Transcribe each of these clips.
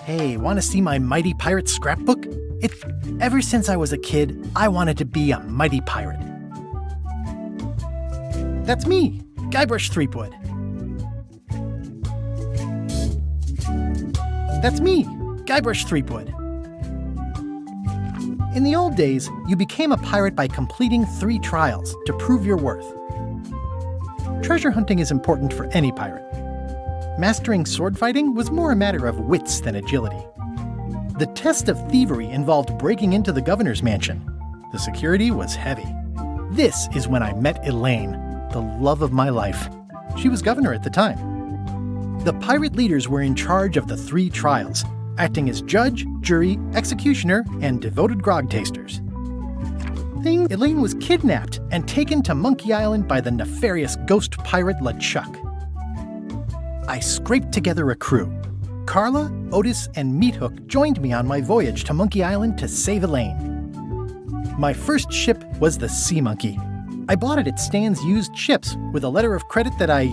Hey, want to see my Mighty Pirate scrapbook? Ever since I was a kid, I wanted to be a mighty pirate. That's me, Guybrush Threepwood. That's me, Guybrush Threepwood. In the old days, you became a pirate by completing 3 trials to prove your worth. Treasure hunting is important for any pirate. Mastering sword fighting was more a matter of wits than agility. The test of thievery involved breaking into the governor's mansion. The security was heavy. This is when I met Elaine, the love of my life. She was governor at the time. The pirate leaders were in charge of the 3 trials, acting as judge, jury, executioner, and devoted grog tasters. Elaine was kidnapped and taken to Monkey Island by the nefarious ghost pirate LeChuck. I scraped together a crew. Carla, Otis, and Meathook joined me on my voyage to Monkey Island to save Elaine. My first ship was the Sea Monkey. I bought it at Stan's used ships with a letter of credit that I,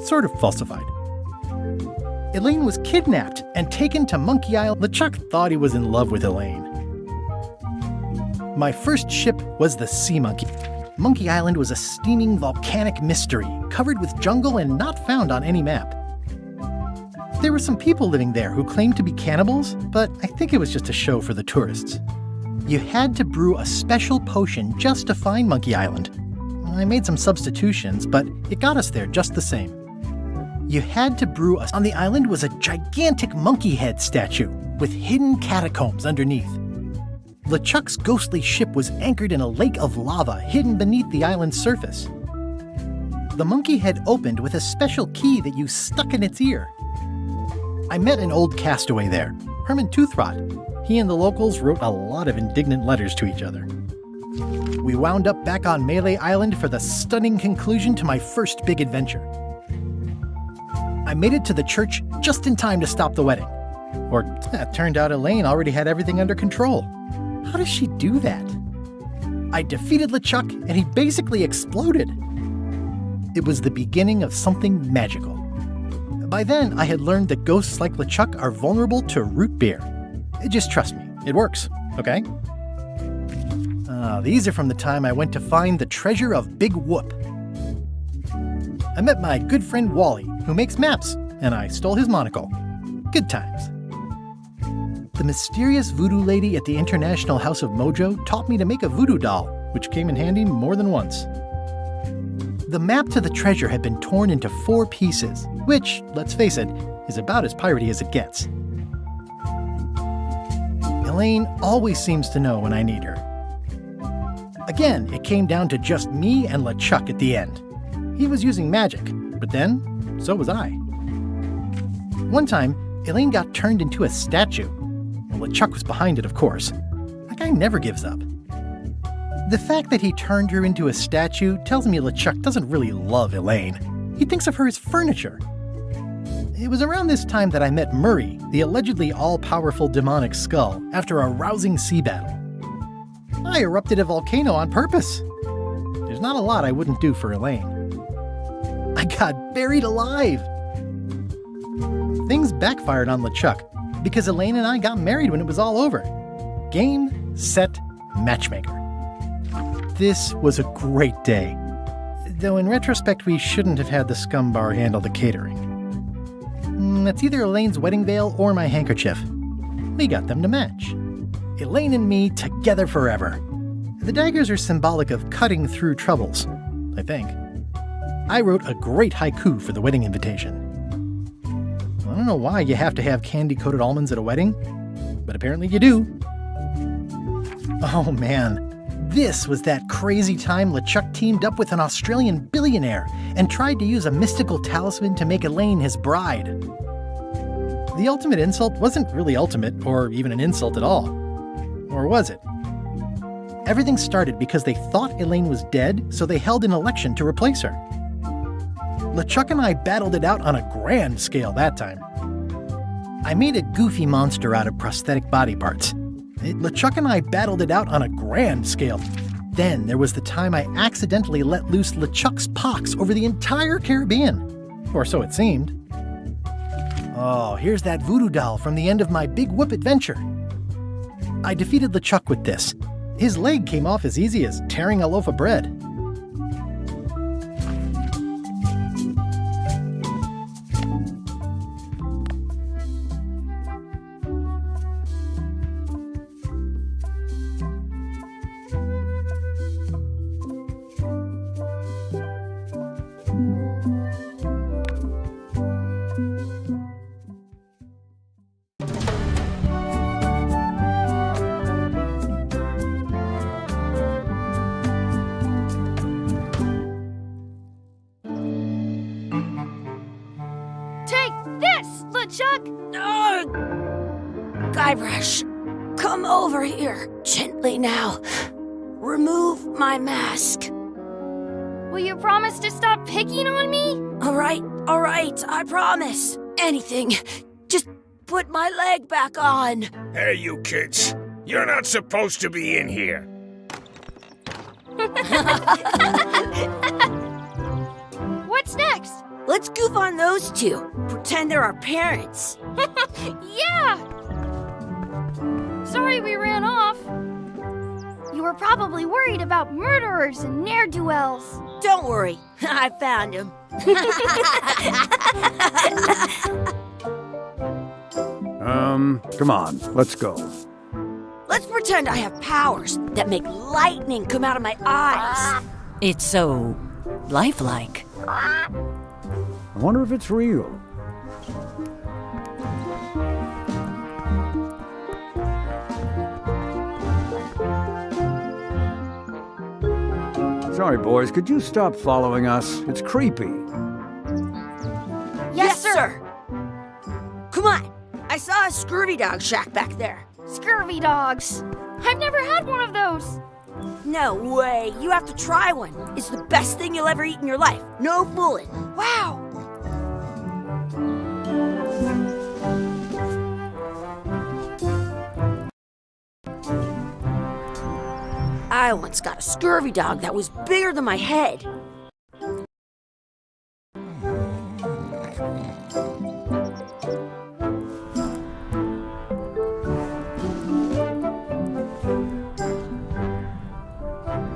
sort of falsified. Elaine was kidnapped and taken to Monkey Island. LeChuck thought he was in love with Elaine. My first ship was the Sea Monkey. Monkey Island was a steaming volcanic mystery, covered with jungle and not found on any map. There were some people living there who claimed to be cannibals, but I think it was just a show for the tourists. You had to brew a special potion just to find Monkey Island. I made some substitutions, but it got us there just the same. You had to brew on the island was a gigantic monkey head statue with hidden catacombs underneath. LeChuck's ghostly ship was anchored in a lake of lava hidden beneath the island's surface. The monkey head opened with a special key that you stuck in its ear. I met an old castaway there, Herman Toothrot. He and the locals wrote a lot of indignant letters to each other. We wound up back on Melee Island for the stunning conclusion to my first big adventure. I made it to the church just in time to stop the wedding. Or it turned out Elaine already had everything under control. How does she do that? I defeated LeChuck and he basically exploded. It was the beginning of something magical. By then, I had learned that ghosts like LeChuck are vulnerable to root beer. Just trust me, it works, okay? These are from the time I went to find the treasure of Big Whoop. I met my good friend Wally, who makes maps, and I stole his monocle. Good times. The mysterious voodoo lady at the International House of Mojo taught me to make a voodoo doll, which came in handy more than once. The map to the treasure had been torn into 4 pieces, which, let's face it, is about as piratey as it gets. Elaine always seems to know when I need her. Again, it came down to just me and LeChuck at the end. He was using magic, but then, so was I. One time, Elaine got turned into a statue. LeChuck was behind it, of course. That guy never gives up. The fact that he turned her into a statue tells me LeChuck doesn't really love Elaine. He thinks of her as furniture. It was around this time that I met Murray, the allegedly all-powerful demonic skull, after a rousing sea battle. I erupted a volcano on purpose. There's not a lot I wouldn't do for Elaine. I got buried alive. Things backfired on LeChuck, because Elaine and I got married when it was all over. Game, set, matchmaker. This was a great day. Though in retrospect, we shouldn't have had the scum bar handle the catering. That's either Elaine's wedding veil or my handkerchief. We got them to match. Elaine and me together forever. The daggers are symbolic of cutting through troubles, I think. I wrote a great haiku for the wedding invitation. I don't know why you have to have candy-coated almonds at a wedding, but apparently you do. Oh man, this was that crazy time LeChuck teamed up with an Australian billionaire and tried to use a mystical talisman to make Elaine his bride. The ultimate insult wasn't really ultimate, or even an insult at all. Or was it? Everything started because they thought Elaine was dead, so they held an election to replace her. LeChuck and I battled it out on a grand scale that time. I made a goofy monster out of prosthetic body parts. LeChuck and I battled it out on a grand scale. Then there was the time I accidentally let loose LeChuck's pox over the entire Caribbean. Or so it seemed. Oh, here's that voodoo doll from the end of my Big Whoop adventure. I defeated LeChuck with this. His leg came off as easy as tearing a loaf of bread. Chuck! Guybrush, come over here. Gently now. Remove my mask. Will you promise to stop picking on me? All right, I promise. Anything. Just put my leg back on. Hey, you kids. You're not supposed to be in here. What's next? Let's goof on those two. Pretend they're our parents. Yeah! Sorry we ran off. You were probably worried about murderers and ne'er-do-wells. Don't worry, I found him. Come on, let's go. Let's pretend I have powers that make lightning come out of my eyes. It's so lifelike. I wonder if it's real. Sorry, boys, could you stop following us? It's creepy. Yes, sir. Come on. I saw a scurvy dog shack back there. Scurvy dogs. I've never had one of those. No way. You have to try one. It's the best thing you'll ever eat in your life. No fooling. Wow. I once got a scurvy dog that was bigger than my head.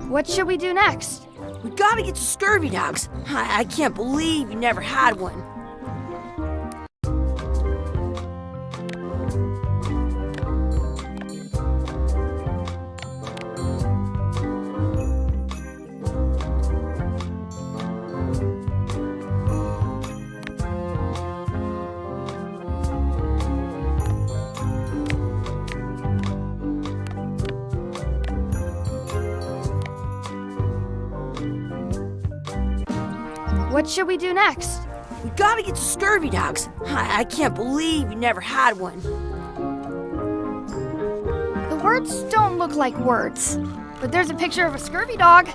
What should we do next? We gotta get to scurvy dogs. I can't believe you never had one. What should we do next? We gotta get to scurvy dogs. I can't believe you never had one. The words don't look like words, but there's a picture of a scurvy dog.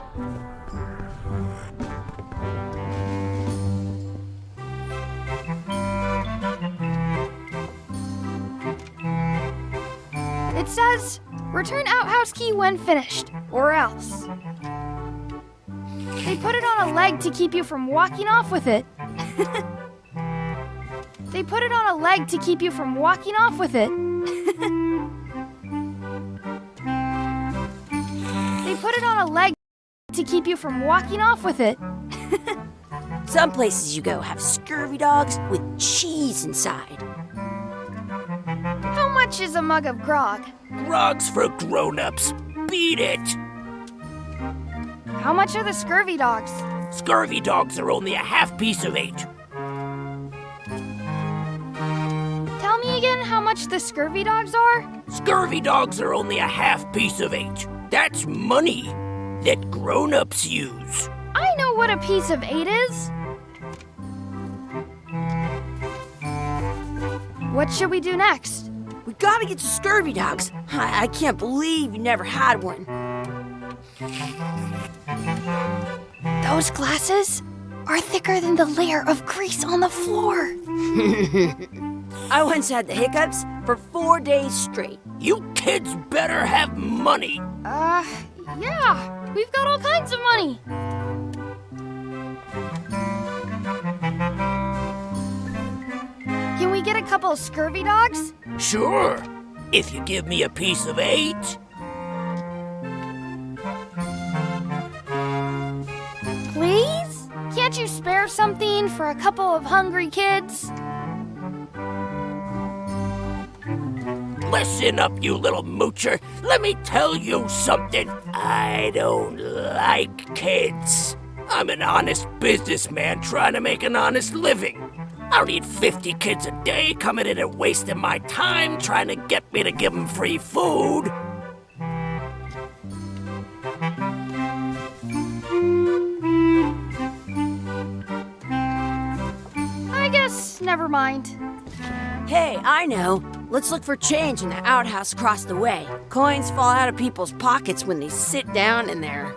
It says, return outhouse key when finished, or else. They put it on a leg to keep you from walking off with it. They put it on a leg to keep you from walking off with it. They put it on a leg to keep you from walking off with it. Some places you go have scurvy dogs with cheese inside. How much is a mug of grog? Grog's for grown-ups. Beat it! How much are the scurvy dogs? Scurvy dogs are only a half piece of 8. Tell me again how much the scurvy dogs are? Scurvy dogs are only a half piece of 8. That's money that grown-ups use. I know what a piece of 8 is. What should we do next? We gotta get to scurvy dogs. I can't believe you never had one. Those glasses are thicker than the layer of grease on the floor. I once had the hiccups for 4 days straight. You kids better have money. Yeah, we've got all kinds of money. Can we get a couple of scurvy dogs? Sure, if you give me a piece of 8. Please? Can't you spare something for a couple of hungry kids? Listen up, you little moocher. Let me tell you something. I don't like kids. I'm an honest businessman trying to make an honest living. I don't need 50 kids a day coming in and wasting my time trying to get me to give them free food. I guess never mind. Hey, I know. Let's look for change in the outhouse across the way. Coins fall out of people's pockets when they sit down in there.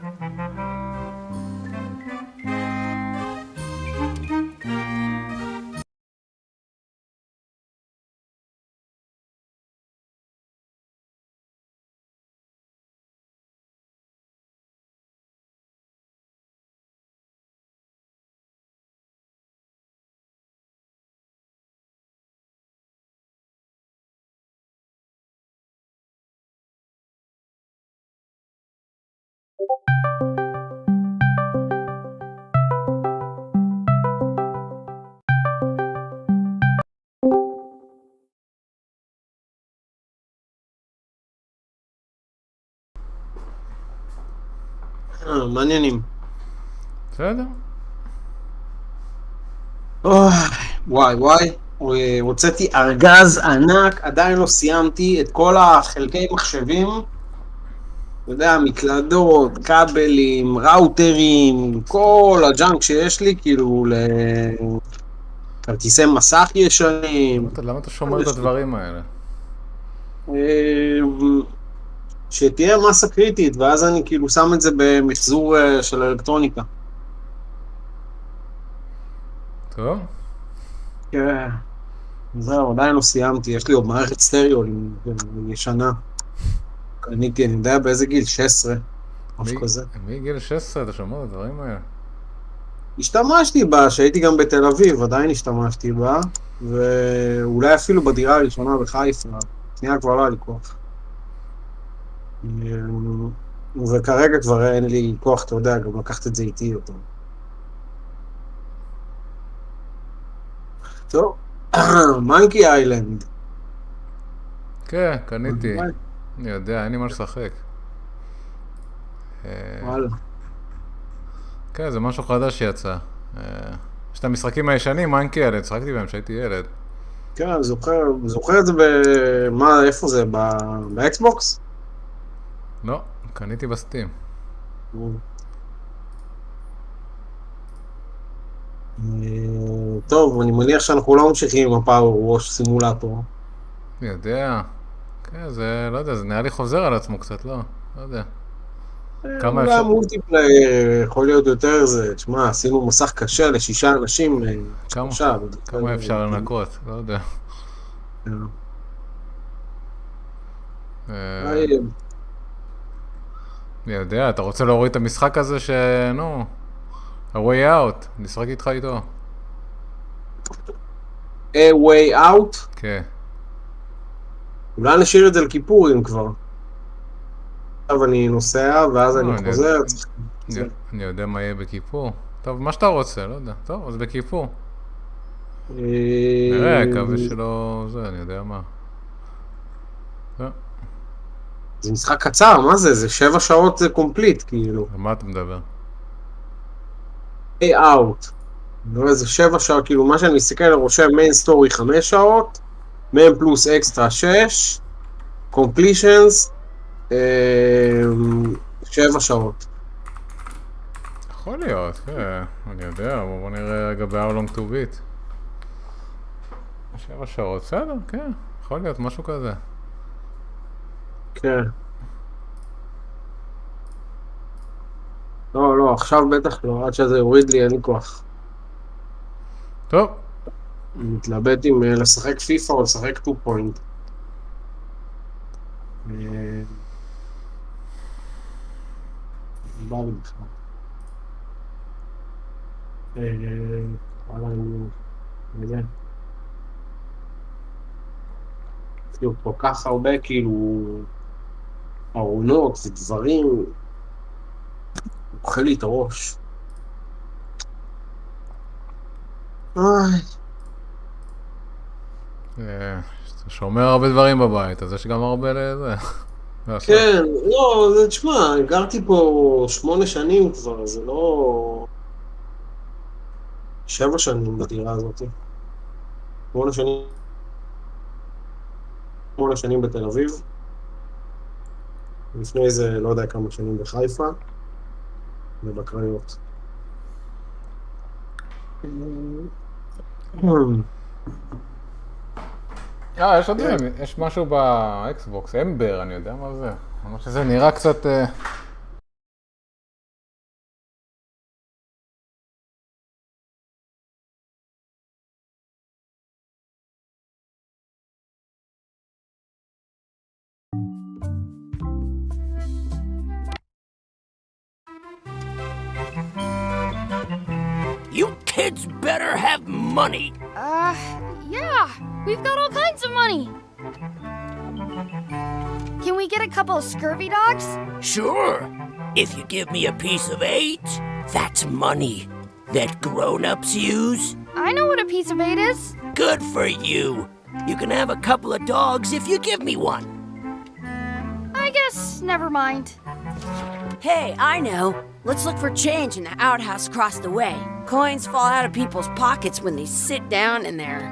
מעניינים. בסדר. וואי, הוצאתי ארגז ענק, עדיין לא סיימתי את כל החלקי מחשבים. אתה יודע, מקלדות, כבלים, ראוטרים, כל הג'אנק שיש לי, כאילו, לכרטיסי מסך ישנים. למה אתה שומר את הדברים האלה? שתהיה מסה קריטית, ואז אני כאילו שם את זה במחזור של אלקטרוניקה. טוב. כן. זהו, עדיין לא סיימתי, יש לי עוד מערכת סטריאו ישנה. קניתי, אני יודע באיזה גיל, 16, משהו כזה. מגיל 16 אתה שומר את הדברים האלה? השתמשתי בה, שהייתי גם בתל אביב, עדיין השתמשתי בה, ואולי אפילו בדירה הראשונה בחיפה, שנייה כבר לא היה לי כוח. וכרגע כבר אין לי כוח, אתה יודע, גם לקחת את זה איתי יותר. טוב, מנקי איילנד. כן, קניתי. אני יודע, אין לי מה לשחק. וואלה. כן, זה משהו חדש שיצא. יש את המשחקים הישנים, מנקי איילנד, שחקתי בהם כשהייתי ילד. כן, זוכר את זה איפה זה? באקסבוקס? לא, קניתי בסטים. טוב, אני מניח שאנחנו לא ממשיכים עם הפאוור ווש סימולטור. אני יודע. כן, זה, לא יודע, זה נראה לי חוזר על עצמו קצת, לא? לא יודע. כמה אפשר? מולטיפלייר יכול להיות יותר זה, תשמע, עשינו מסך קשה ל6 אנשים. כמה אפשר לנקות? לא יודע. אני יודע, אתה רוצה להוריד את המשחק הזה נו, A Way Out, נשחק איתך איתו. A Way Out? כן. אולי נשאיר את זה לכיפורים כבר. עכשיו אני נוסע ואז אני חוזר. אני יודע מה יהיה בכיפור. טוב, מה שאתה רוצה, לא יודע. טוב, אז בכיפור. נראה, מקווה שלא זה, אני יודע מה. זה משחק קצר, מה זה? זה 7 שעות זה קומפליט, כאילו. על מה אתה מדבר? Way Out. זה 7 שעות, כאילו, מה שאני מסתכל רושם מיין סטורי 5 שעות, מיין פלוס אקסטרה 6, completions 7 שעות. יכול להיות, כן, אני יודע, בוא נראה רגע ב-How long to beat. 7 שעות, בסדר, כן, יכול להיות, משהו כזה. כן. לא, עכשיו בטח לא, עד שזה יוריד לי, אין לי כוח. טוב. אני מתלבט אם לשחק פיפה או לשחק 2 פוינט. בא לי בכלל. וואלה, אני יודע. כאילו כל כך הרבה כאילו ארונות ודברים. הוא אוכל לי את הראש. איי. אתה שומר הרבה דברים בבית, אז יש גם הרבה לזה. לעשות. כן, לא, זה, תשמע, גרתי פה 8 שנים כבר, זה לא... 7 שנים בדירה הזאת. 8 שנים. 8 שנים בתל אביב. לפני זה, לא יודע כמה שנים בחיפה. ובקריות. יש עוד דברים, יש משהו באקסבוקס, אמבר, אני יודע מה זה. ממש שזה נראה קצת... You kids better have money. Yeah, we've got all kinds of money. Can we get a couple of scurvy dogs? Sure. If you give me a piece of 8, that's money that grown-ups use. I know what a piece of 8 is. Good for you. You can have a couple of dogs if you give me one. I guess never mind. Hey, I know. Let's look for change in the outhouse across the way. Coins fall out of people's pockets when they sit down in there.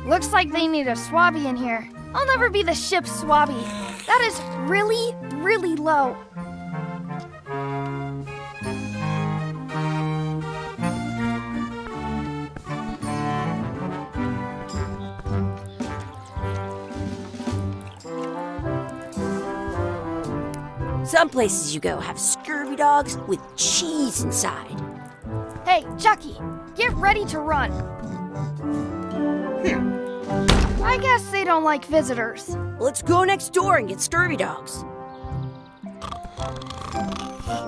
Looks like they need a swabby in here. I'll never be the ship's swabby. That is really, really low. Some places you go have scurvy dogs with cheese inside. Hey, Chucky, get ready to run. I guess they don't like visitors. Let's go next door and get scurvy dogs.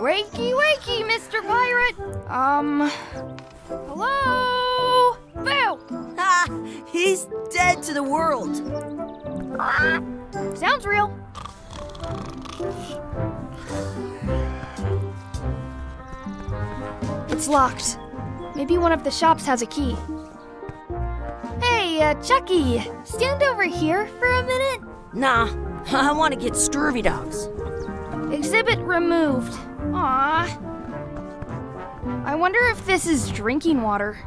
Wakey, wakey, Mr. Pirate. Hello? Boo! Ha! He's dead to the world. Sounds real. It's locked. Maybe one of the shops has a key. Hey, Chucky, stand over here for a minute. Nah, I want to get scurvy dogs. Exhibit removed. Aww. I wonder if this is drinking water.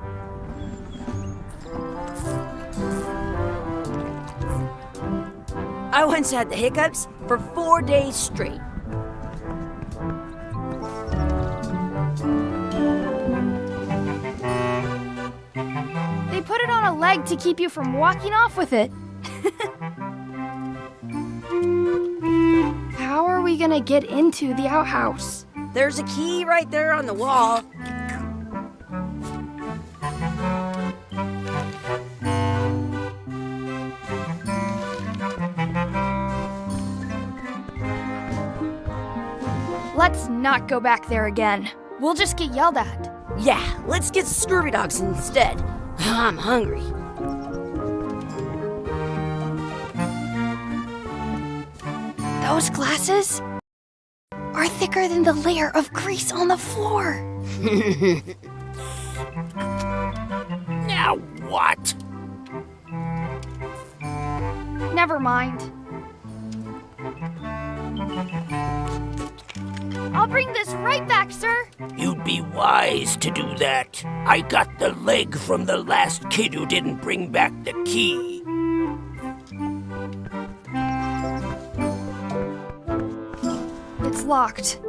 I once had the hiccups for 4 days straight. They put it on a leg to keep you from walking off with it. How are we gonna get into the outhouse? There's a key right there on the wall. Let's not go back there again. We'll just get yelled at. Yeah, let's get scurvy dogs instead. I'm hungry. Those glasses are thicker than the layer of grease on the floor. Now what? Never mind. I'll bring this right back, sir. You'd be wise to do that. I got the leg from the last kid who didn't bring back the key. It's locked.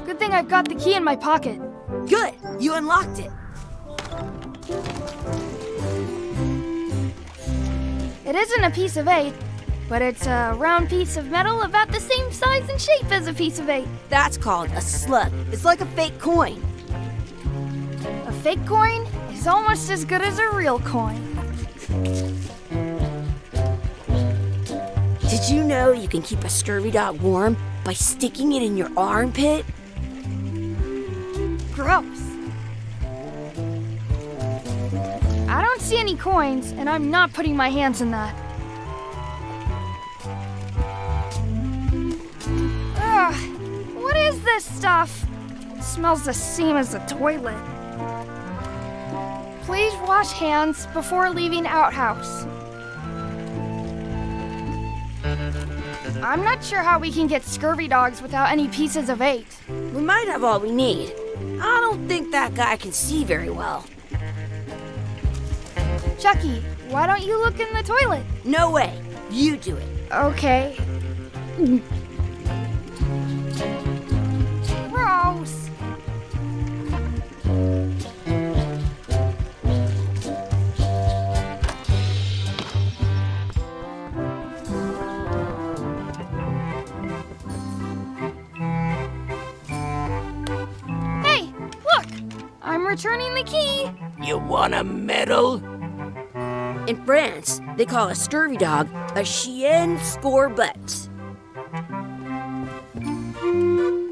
Good thing I've got the key in my pocket. Good, you unlocked it. It isn't a piece of 8, but it's a round piece of metal about the same size and shape as a piece of 8. That's called a slug. It's like a fake coin. A fake coin is almost as good as a real coin. Did you know you can keep a scurvy dog warm by sticking it in your armpit? Gross. I don't see any coins, and I'm not putting my hands in that. this stuff. It smells the same as the toilet. Please wash hands before leaving outhouse. I'm not sure how we can get scurvy dogs without any pieces of 8. We might have all we need. I don't think that guy can see very well. Chucky, why don't you look in the toilet? No way. You do it. Okay. Gross. Hey, look! I'm returning the key. You want a medal? In France, they call a scurvy dog a chien scorbut.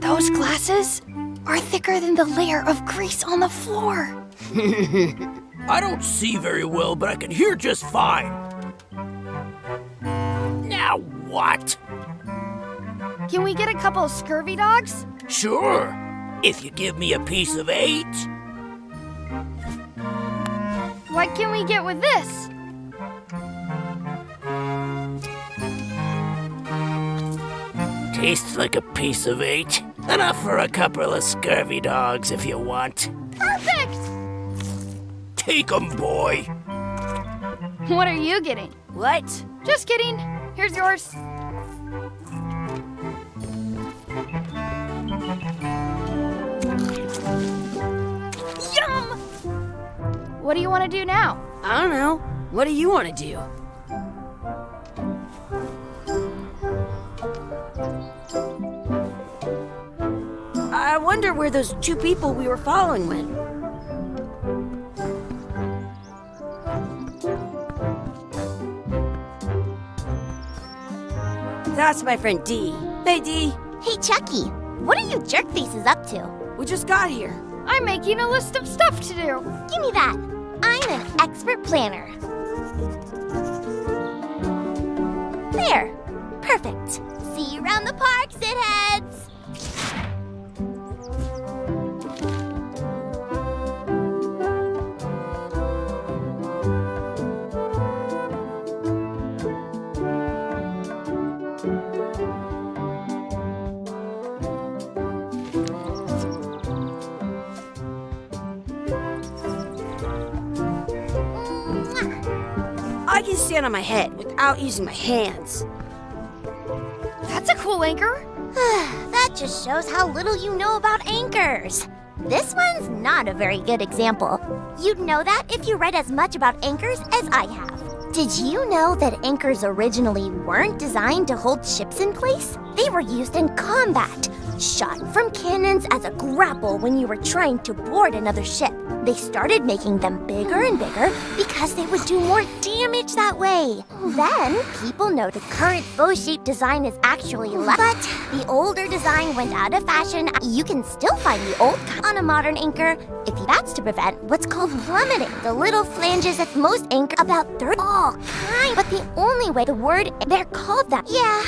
Those glasses are thicker than the layer of grease on the floor. I don't see very well, but I can hear just fine. Now what? Can we get a couple of scurvy dogs? Sure, if you give me a piece of 8. What can we get with this? Tastes like a piece of 8. Enough for a couple of scurvy dogs if you want. Perfect! Take 'em, boy. What are you getting? What? Just kidding. Here's yours. Yum! What do you want to do now? I don't know. What do you want to do? I wonder where those 2 people we were following went. That's my friend Dee. Hey, Dee. Hey, Chucky, what are you jerk faces up to? We just got here. I'm making a list of stuff to do. Give me that. I'm an expert planner. There. Perfect. See you around the park, shitheads. I can stand on my head without using my hands. That's a cool anchor. That just shows how little you know about anchors. This one's not a very good example. You'd know that if you read as much about anchors as I have. Did you know that anchors originally weren't designed to hold ships in place? They were used in combat, shot from cannons as a grapple when you were trying to board another ship. They started making them bigger and bigger because they would do more damage that way. Then, people noted current bow-shaped design is actually less. But the older design went out of fashion. You can still find the old on a modern anchor. That's to prevent what's called plummeting. The little flanges at most anchor about 30 all kind. But the only way the word they're called that. Yeah.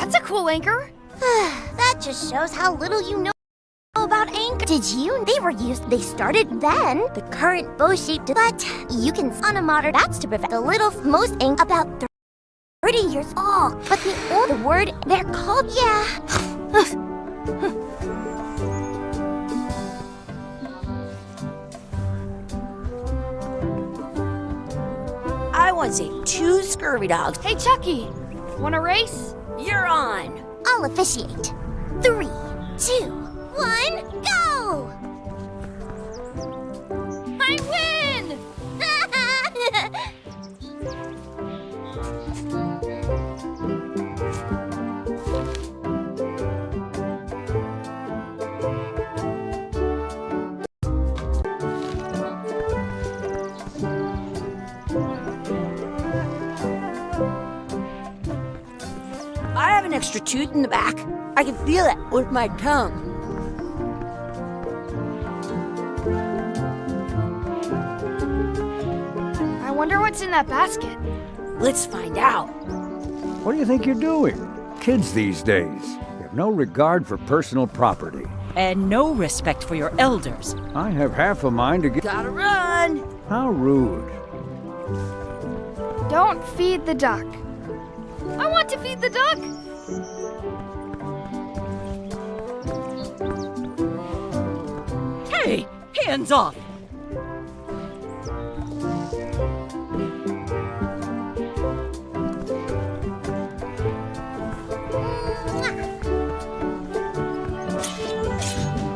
That's a cool anchor. That just shows how little you know about anchor. Did you? They were used. They started then. The current bow-shaped, but you can on a modern. That's to prevent the little most anchor about 30 years old. But the older word, they're called, yeah. I once ate 2 scurvy dogs. Hey, Chucky, want a race? You're on. I'll officiate. 3, 2, 1, go! I win! I have an extra tooth in the back. I can feel it with my tongue. I wonder what's in that basket. Let's find out. What do you think you're doing? Kids these days, they have no regard for personal property. And no respect for your elders. I have half a mind to get... Gotta run. How rude. Don't feed the duck. I want to feed the duck! Hey, hands off!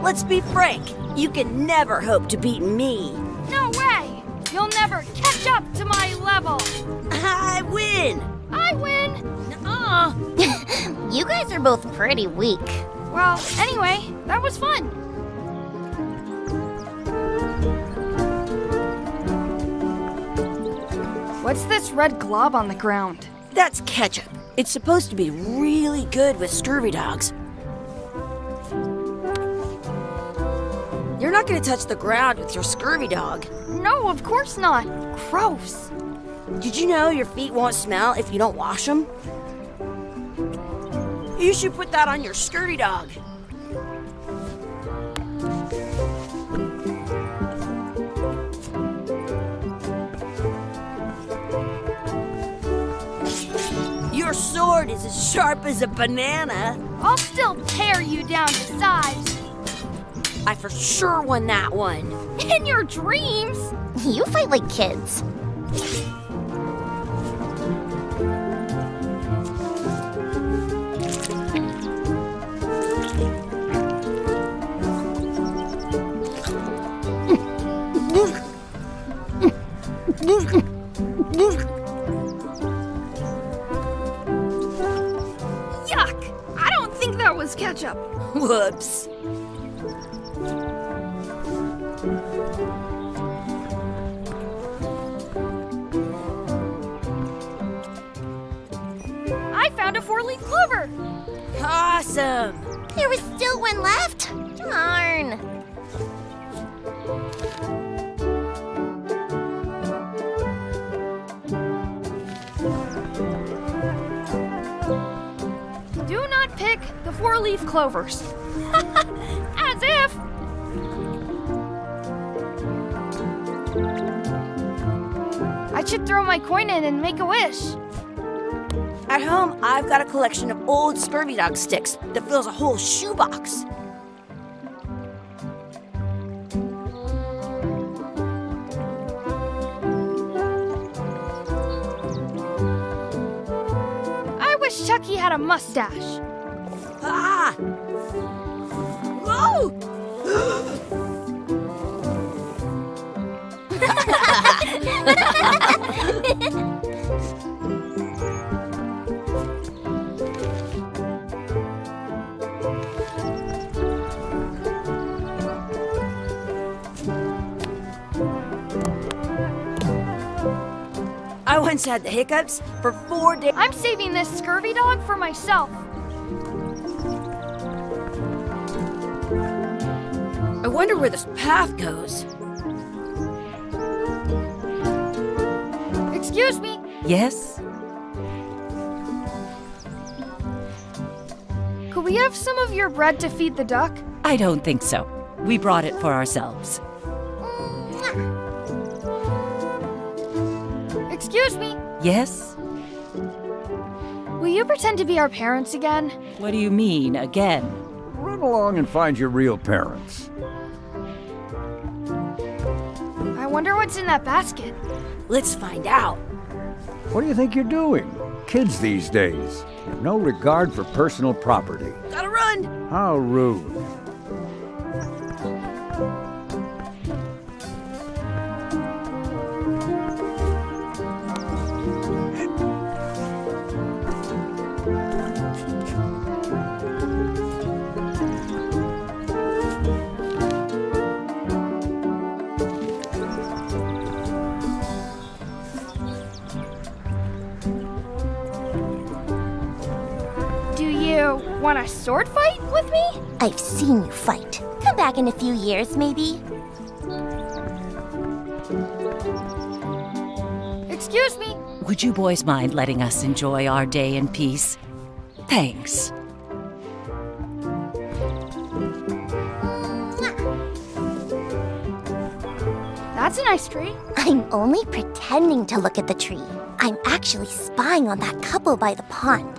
Let's be frank. You can never hope to beat me. No way! You'll never catch up to my level! I win. I win! Nuh-uh. You guys are both pretty weak. Well, anyway, that was fun. What's this red glob on the ground? That's ketchup. It's supposed to be really good with scurvy dogs. You're not gonna touch the ground with your scurvy dog. No, of course not. Gross. Did you know your feet won't smell if you don't wash them? You should put that on your scurvy dog. Your sword is as sharp as a banana. I'll still tear you down to size. I for sure won that one. In your dreams? You fight like kids. Yuck! I don't think that was ketchup. Whoops. I found a 4-leaf clover. Awesome. There was still one left? Darn. Do not pick the 4-leaf clovers. As if. I should throw my coin in and make a wish. At home, I've got a collection of old scurvy dog sticks that fills a whole shoebox. I wish Chucky had a mustache. Ah! Whoa! I once had the hiccups for 4 days. I'm saving this scurvy dog for myself. I wonder where this path goes. Excuse me. Yes? Could we have some of your bread to feed the duck? I don't think so. We brought it for ourselves. Excuse me. Yes? Will you pretend to be our parents again? What do you mean, again? Run along and find your real parents. I wonder what's in that basket. Let's find out. What do you think you're doing? Kids these days have no regard for personal property. Gotta run! How rude. Do you want a sword fight with me? I've seen you fight. Come back in a few years, maybe. Excuse me. Would you boys mind letting us enjoy our day in peace? Thanks. That's a nice tree. I'm only pretending to look at the tree. I'm actually spying on that couple by the pond.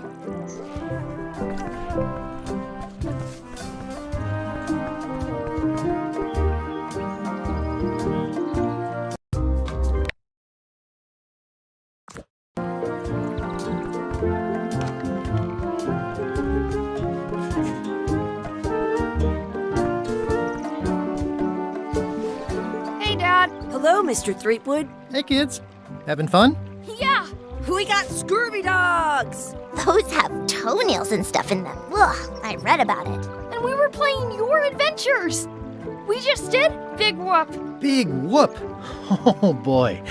Hey, Dad. Hello, Mr. Threepwood. Hey, kids. Having fun? Yeah. We got Scurvy dogs! Those have toenails and stuff in them. Ugh, I read about it. And we were playing your adventures. We just did Big Whoop. Big whoop. Oh, boy.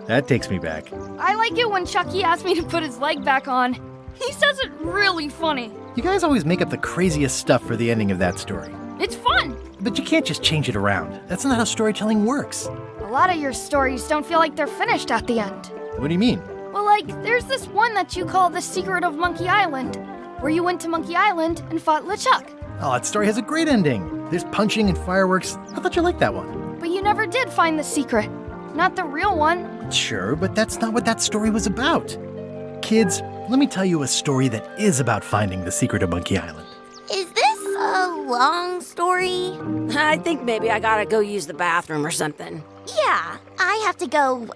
That takes me back. I like it when Chucky asked me to put his leg back on. He says it really funny. You guys always make up the craziest stuff for the ending of that story. It's fun. But you can't just change it around. That's not how storytelling works. A lot of your stories don't feel like they're finished at the end. What do you mean? Well, like, there's this one that you call The Secret of Monkey Island, where you went to Monkey Island and fought LeChuck. Oh, that story has a great ending. There's punching and fireworks. I thought you liked that one. But you never did find the secret. Not the real one. Sure, but that's not what that story was about. Kids, let me tell you a story that is about finding the secret of Monkey Island. Is this a long story? I think maybe I gotta go use the bathroom or something. Yeah, I have to go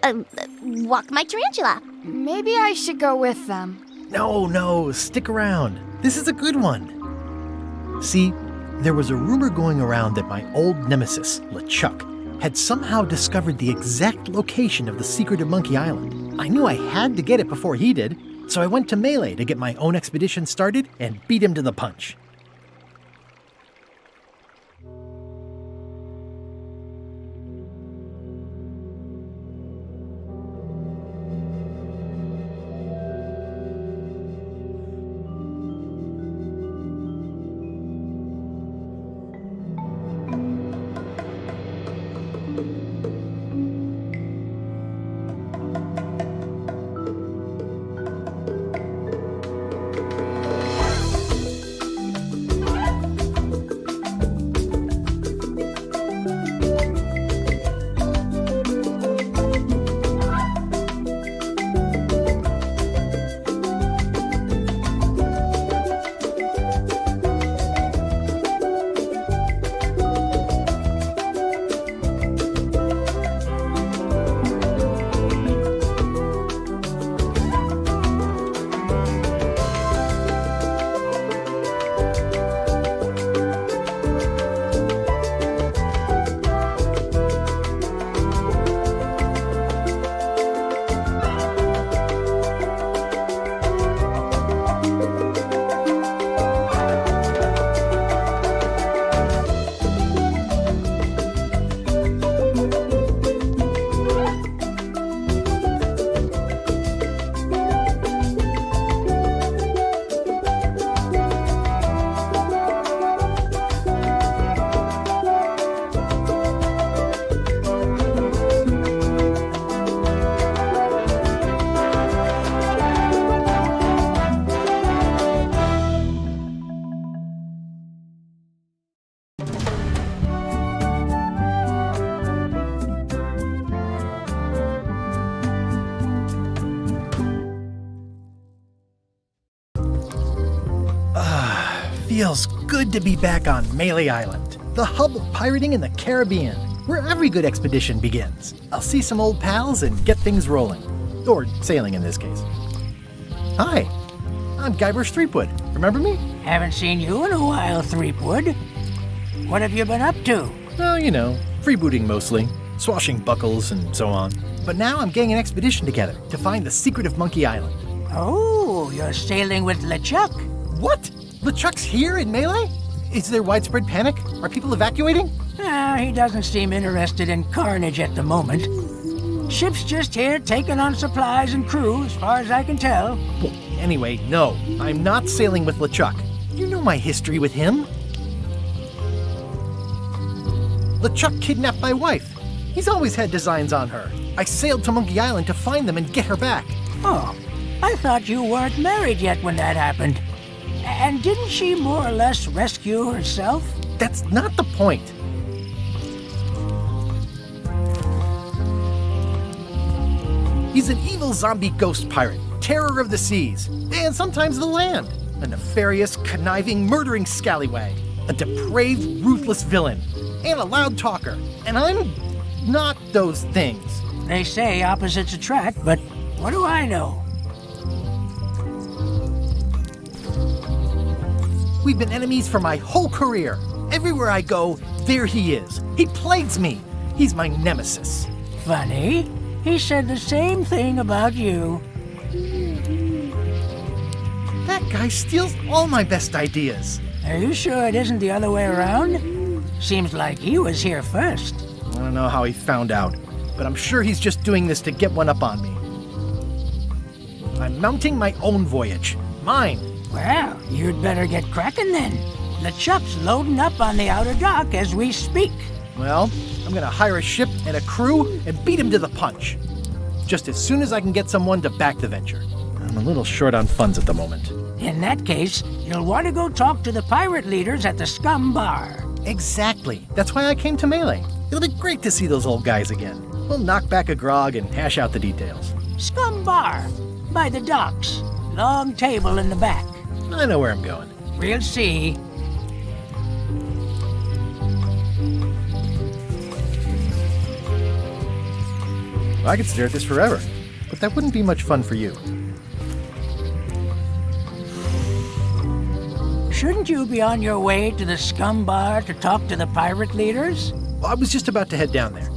walk my tarantula. Maybe I should go with them. No, stick around. This is a good one. See, there was a rumor going around that my old nemesis, LeChuck, had somehow discovered the exact location of the secret of Monkey Island. I knew I had to get it before he did, so I went to Melee to get my own expedition started and beat him to the punch. feels good to be back on Melee Island, the hub of pirating in the Caribbean, where every good expedition begins. I'll see some old pals and get things rolling. Or sailing in this case. Hi, I'm Guybrush Threepwood. Remember me? Haven't seen you in a while, Threepwood. What have you been up to? Well, you know, freebooting mostly, swashing buckles and so on. But now I'm getting an expedition together to find the secret of Monkey Island. Oh, you're sailing with LeChuck? What? LeChuck's here in Melee? Is there widespread panic? Are people evacuating? He doesn't seem interested in carnage at the moment. Ship's just here taking on supplies and crew, as far as I can tell. Well, anyway, no, I'm not sailing with LeChuck. You know my history with him. LeChuck kidnapped my wife. He's always had designs on her. I sailed to Monkey Island to find them and get her back. Oh, I thought you weren't married yet when that happened. And didn't she more or less rescue herself? That's not the point. He's an evil zombie ghost pirate, terror of the seas, and sometimes the land. A nefarious, conniving, murdering scallywag. A depraved, ruthless villain. And a loud talker. And I'm not those things. They say opposites attract, but what do I know? We've been enemies for my whole career. Everywhere I go, there he is. He plagues me. He's my nemesis. Funny. He said the same thing about you. That guy steals all my best ideas. Are you sure it isn't the other way around? Seems like he was here first. I don't know how he found out, but I'm sure he's just doing this to get one up on me. I'm mounting my own voyage. Mine. Well, you'd better get cracking then. LeChuck's loading up on the outer dock as we speak. Well, I'm gonna hire a ship and a crew and beat him to the punch. Just as soon as I can get someone to back the venture. I'm a little short on funds at the moment. In that case, you'll want to go talk to the pirate leaders at the Scum Bar. Exactly. That's why I came to Melee. It'll be great to see those old guys again. We'll knock back a grog and hash out the details. Scum Bar, by the docks. Long table in the back. I know where I'm going. We'll see. I could stare at this forever, but that wouldn't be much fun for you. Shouldn't you be on your way to the Scum Bar to talk to the pirate leaders? I was just about to head down there.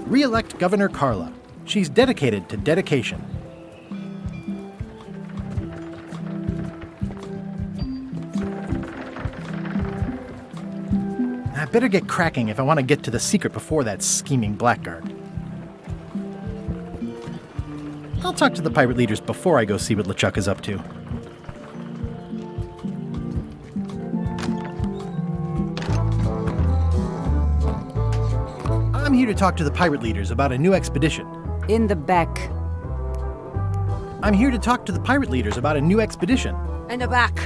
Re-elect Governor Carla. She's dedicated to dedication. I better get cracking if I want to get to the secret before that scheming blackguard. I'll talk to the pirate leaders before I go see what LeChuck is up to. I'm here to talk to the pirate leaders about a new expedition. In the back. I'm here to talk to the pirate leaders about a new expedition. In the back.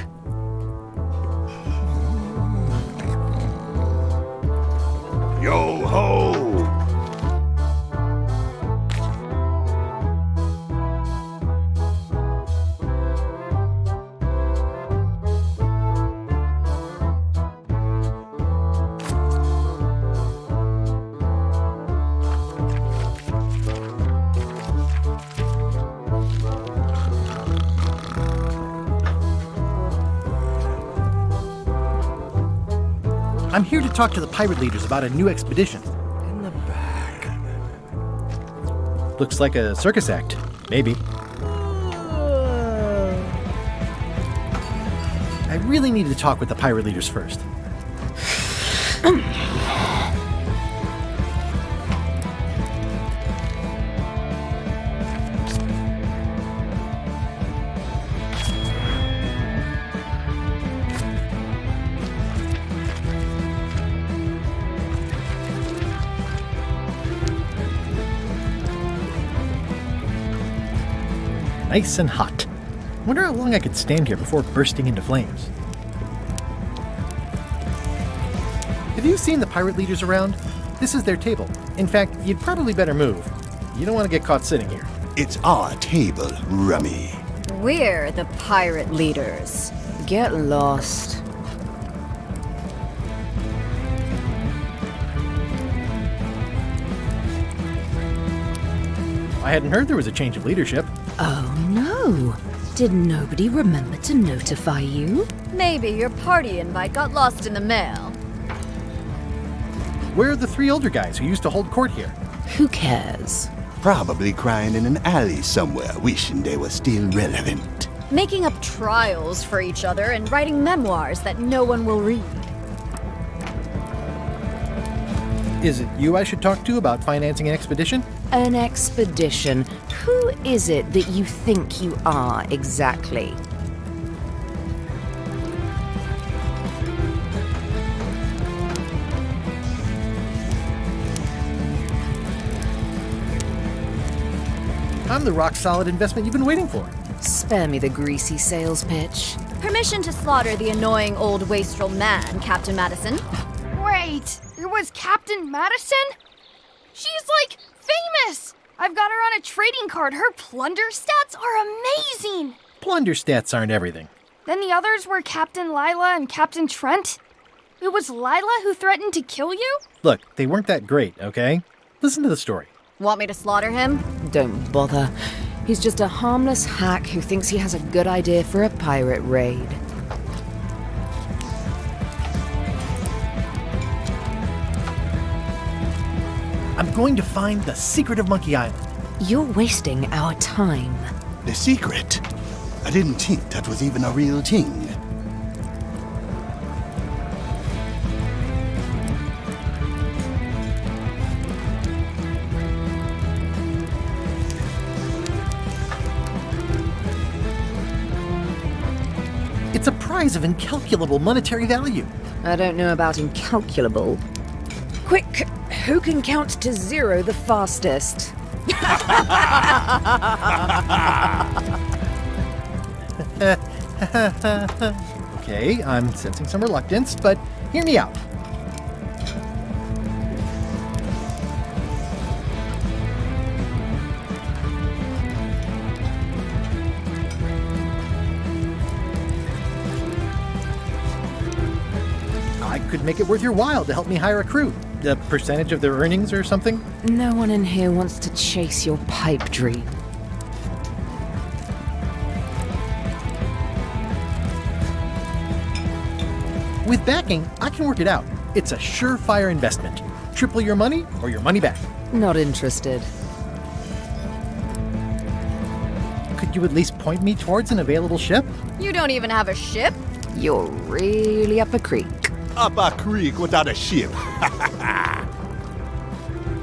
Yo ho! I'm here to talk to the pirate leaders about a new expedition. In the back. Looks like a circus act. Maybe. I really need to talk with the pirate leaders first. Nice and hot. Wonder how long I could stand here before bursting into flames. you seen the pirate leaders around? This is their table. In fact, you'd probably better move. You don't want to get caught sitting here. It's our table, Rummy. We're the pirate leaders. Get lost. I hadn't heard there was a change of leadership. Oh no! Did nobody remember to notify you? Maybe your party invite got lost in the mail. Where are the 3 older guys who used to hold court here? Who cares? Probably crying in an alley somewhere, wishing they were still relevant. Making up trials for each other and writing memoirs that no one will read. Is it you I should talk to about financing an expedition? An expedition? Who is it that you think you are exactly? I'm the rock-solid investment you've been waiting for. Spare me the greasy sales pitch. Permission to slaughter the annoying old wastrel man, Captain Madison. Wait, it was Captain Madison? She's like famous! I've got her on a trading card. Her plunder stats are amazing! Plunder stats aren't everything. Then the others were Captain Lila and Captain Trent. It was Lila who threatened to kill you? Look, they weren't that great, okay? Listen to the story. Want me to slaughter him? Don't bother. He's just a harmless hack who thinks he has a good idea for a pirate raid. I'm going to find the secret of Monkey Island. You're wasting our time. The secret? I didn't think that was even a real thing. It's a prize of incalculable monetary value. I don't know about incalculable. Quick, who can count to 0 the fastest? Okay, I'm sensing some reluctance, but hear me out. I could make it worth your while to help me hire a crew. A percentage of their earnings or something? No one in here wants to chase your pipe dream. With backing, I can work it out. It's a surefire investment. Triple your money or your money back. Not interested. Could you at least point me towards an available ship? You don't even have a ship? You're really up a creek. Up a creek without a ship.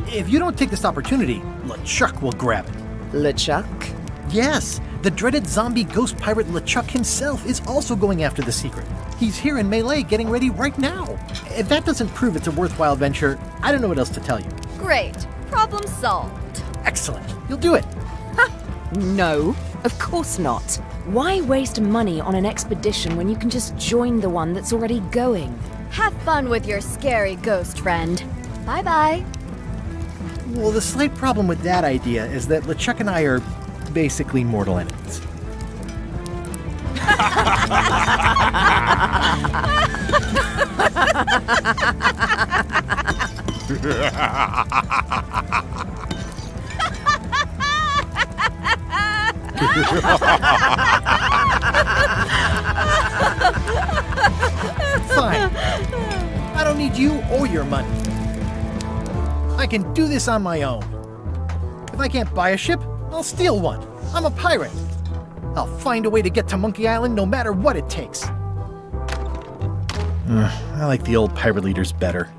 If you don't take this opportunity, LeChuck will grab it. LeChuck? Yes, the dreaded zombie ghost pirate LeChuck himself is also going after the secret. He's here in Melee getting ready right now. If that doesn't prove it's a worthwhile venture, I don't know what else to tell you. Great. Problem solved. Excellent. You'll do it. No, of course not. Why waste money on an expedition when you can just join the one that's already going? Have fun with your scary ghost friend. Bye-bye. Well, the slight problem with that idea is that LeChuck and I are basically mortal enemies. Fine. I don't need you or your money. I can do this on my own. If I can't buy a ship, I'll steal one. I'm a pirate. I'll find a way to get to Monkey Island no matter what it takes. I like the old pirate leaders better.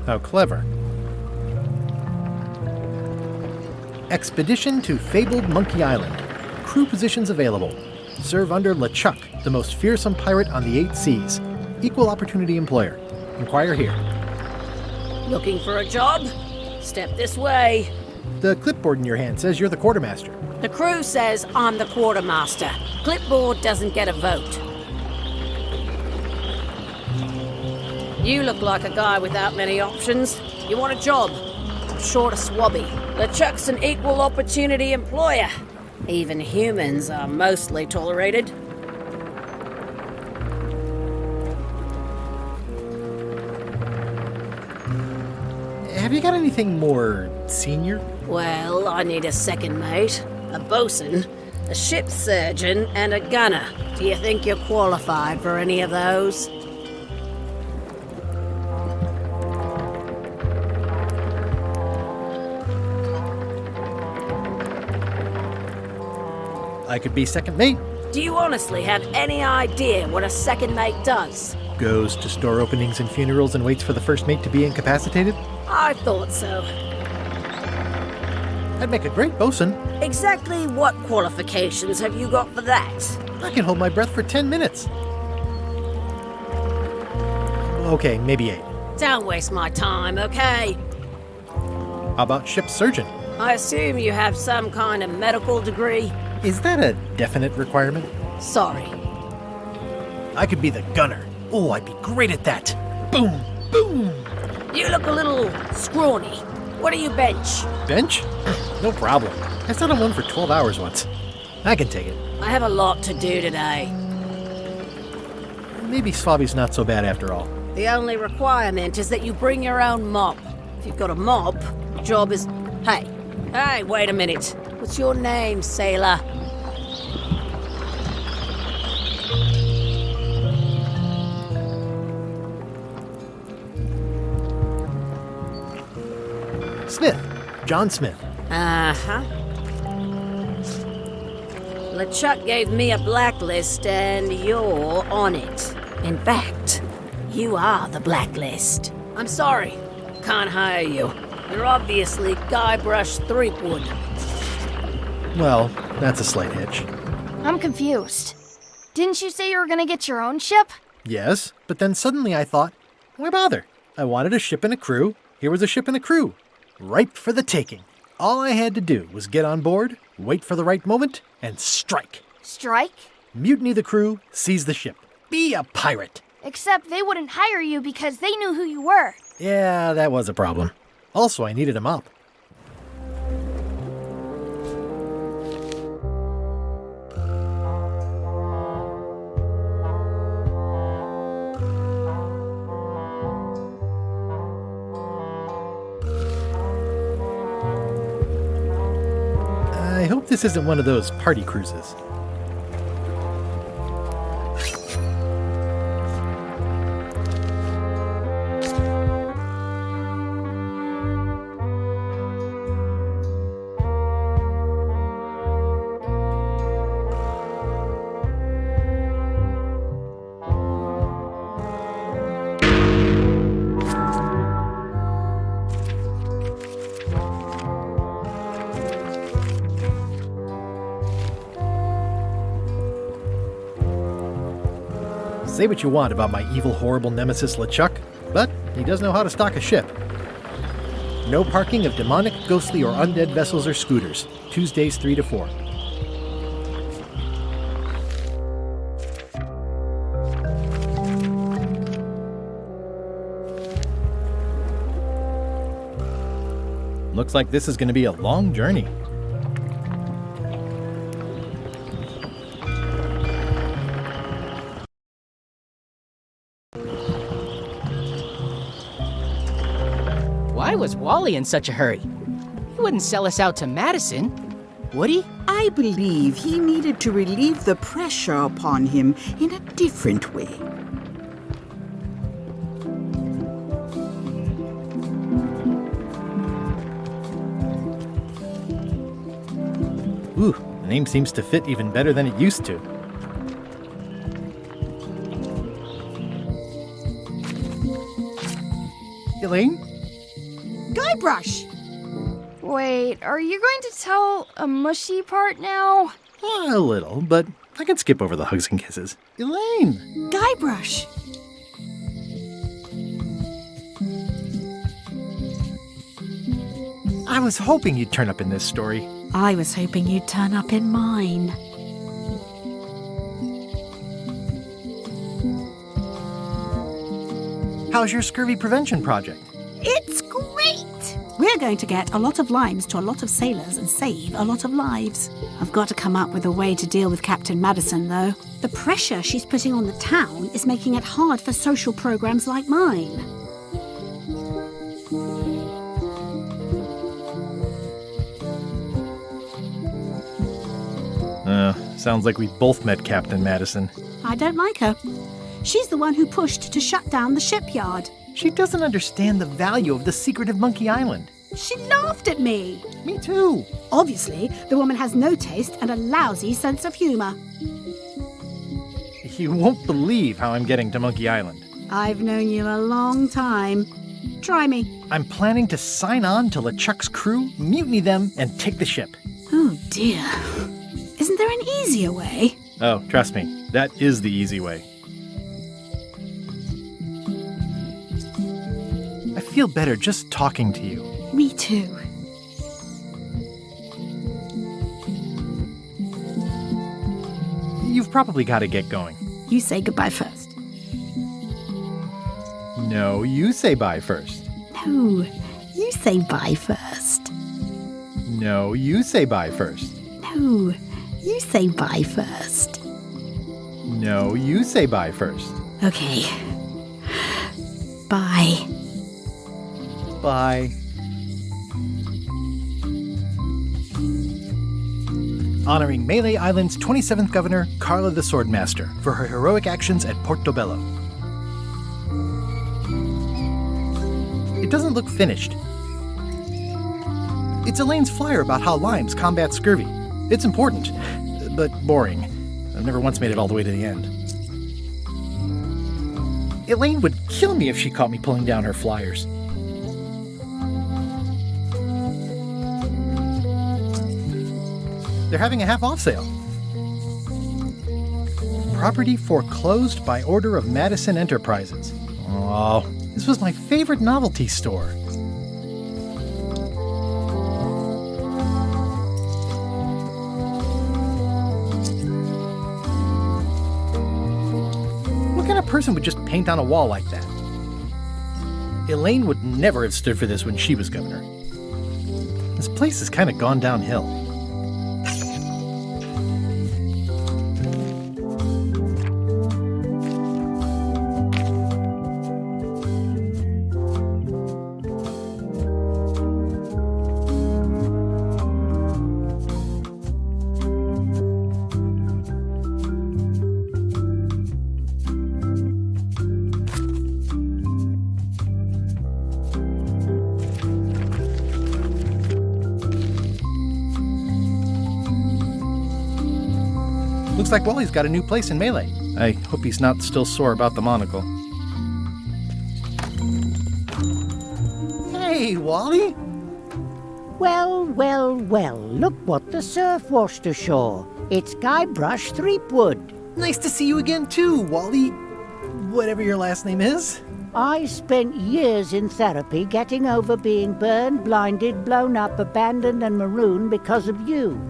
How clever. Expedition to fabled Monkey Island. Crew positions available. Serve under LeChuck, the most fearsome pirate on the 8 seas. Equal opportunity employer. Inquire here. Looking for a job? Step this way. The clipboard in your hand says you're the quartermaster. The crew says I'm the quartermaster. Clipboard doesn't get a vote. You look like a guy without many options. You want a job? Short of swabby. LeChuck's an equal opportunity employer. Even humans are mostly tolerated. Have you got anything more senior? Well, I need a second mate, a bosun, a ship surgeon, and a gunner. Do you think you're qualified for any of those? I could be second mate. Do you honestly have any idea what a second mate does? Goes to store openings and funerals and waits for the first mate to be incapacitated. I thought so. I'd make a great bosun. Exactly what qualifications have you got for that? I can hold my breath for 10 minutes. Okay, maybe 8. Don't waste my time, okay? How about ship surgeon? I assume you have some kind of medical degree? Is that a definite requirement? Sorry. I could be the gunner. Oh, I'd be great at that. Boom, boom. You look a little scrawny. What do you bench? Bench? No problem. I sat on one for 12 hours once. I can take it. I have a lot to do today. Maybe Swabby's not so bad after all. The only requirement is that you bring your own mop. If you've got a mop, the job is... Hey, wait a minute. What's your name, sailor? Smith. John Smith. Uh-huh. LeChuck gave me a blacklist, and you're on it. In fact, you are the blacklist. I'm sorry. Can't hire you. You're obviously Guybrush Threepwood. Well, that's a slight hitch. I'm confused. Didn't you say you were gonna get your own ship? Yes, but then suddenly I thought, why bother? I wanted a ship and a crew. Here was a ship and a crew. Ripe for the taking. All I had to do was get on board, wait for the right moment, and strike. Strike? Mutiny the crew, seize the ship. Be a pirate. Except they wouldn't hire you because they knew who you were. Yeah, that was a problem. Also, I needed a mop. I hope this isn't one of those party cruises. Say what you want about my evil, horrible nemesis LeChuck, but he does know how to stock a ship. No parking of demonic, ghostly, or undead vessels or scooters. Tuesdays 3 to 4. Looks like this is going to be a long journey. Why was Wally in such a hurry? He wouldn't sell us out to Madison, would he? I believe he needed to relieve the pressure upon him in a different way. Ooh, the name seems to fit even better than it used to. Elaine? Guybrush! Wait, are you going to tell a mushy part now? A little, but I can skip over the hugs and kisses. Elaine! Guybrush! I was hoping you'd turn up in this story. I was hoping you'd turn up in mine. How's your scurvy prevention project? It's great! We're going to get a lot of limes to a lot of sailors and save a lot of lives. I've got to come up with a way to deal with Captain Madison, though. The pressure she's putting on the town is making it hard for social programs like mine. Sounds like we both met Captain Madison. I don't like her. She's the one who pushed to shut down the shipyard. She doesn't understand the value of the secret of Monkey Island. She laughed at me. Me too. Obviously, the woman has no taste and a lousy sense of humor. You won't believe how I'm getting to Monkey Island. I've known you a long time. Try me. I'm planning to sign on to LeChuck's crew, mutiny them, and take the ship. Oh dear. Isn't there an easier way? Oh, trust me, that is the easy way. I feel better just talking to you. Me too. You've probably got to get going. You say goodbye first. No, you say bye first. No, you say bye first. No, you say bye first. No, you say bye first. No, you say bye first. Okay. Bye. Bye. Honoring Melee Island's 27th governor, Carla the Swordmaster, for her heroic actions at Portobello. It doesn't look finished. It's Elaine's flyer about how limes combat scurvy. It's important, but boring. I've never once made it all the way to the end. Elaine would kill me if she caught me pulling down her flyers. They're having a half-off sale. Property foreclosed by order of Madison Enterprises. Oh, this was my favorite novelty store. What kind of person would just paint on a wall like that? Elaine would never have stood for this when she was governor. This place has kind of gone downhill. Looks like Wally's got a new place in Melee. I hope he's not still sore about the monocle. Hey, Wally! Well, well, well, look what the surf washed ashore. It's Guybrush Threepwood. Nice to see you again too, Wally. Whatever your last name is. I spent years in therapy getting over being burned, blinded, blown up, abandoned and marooned because of you.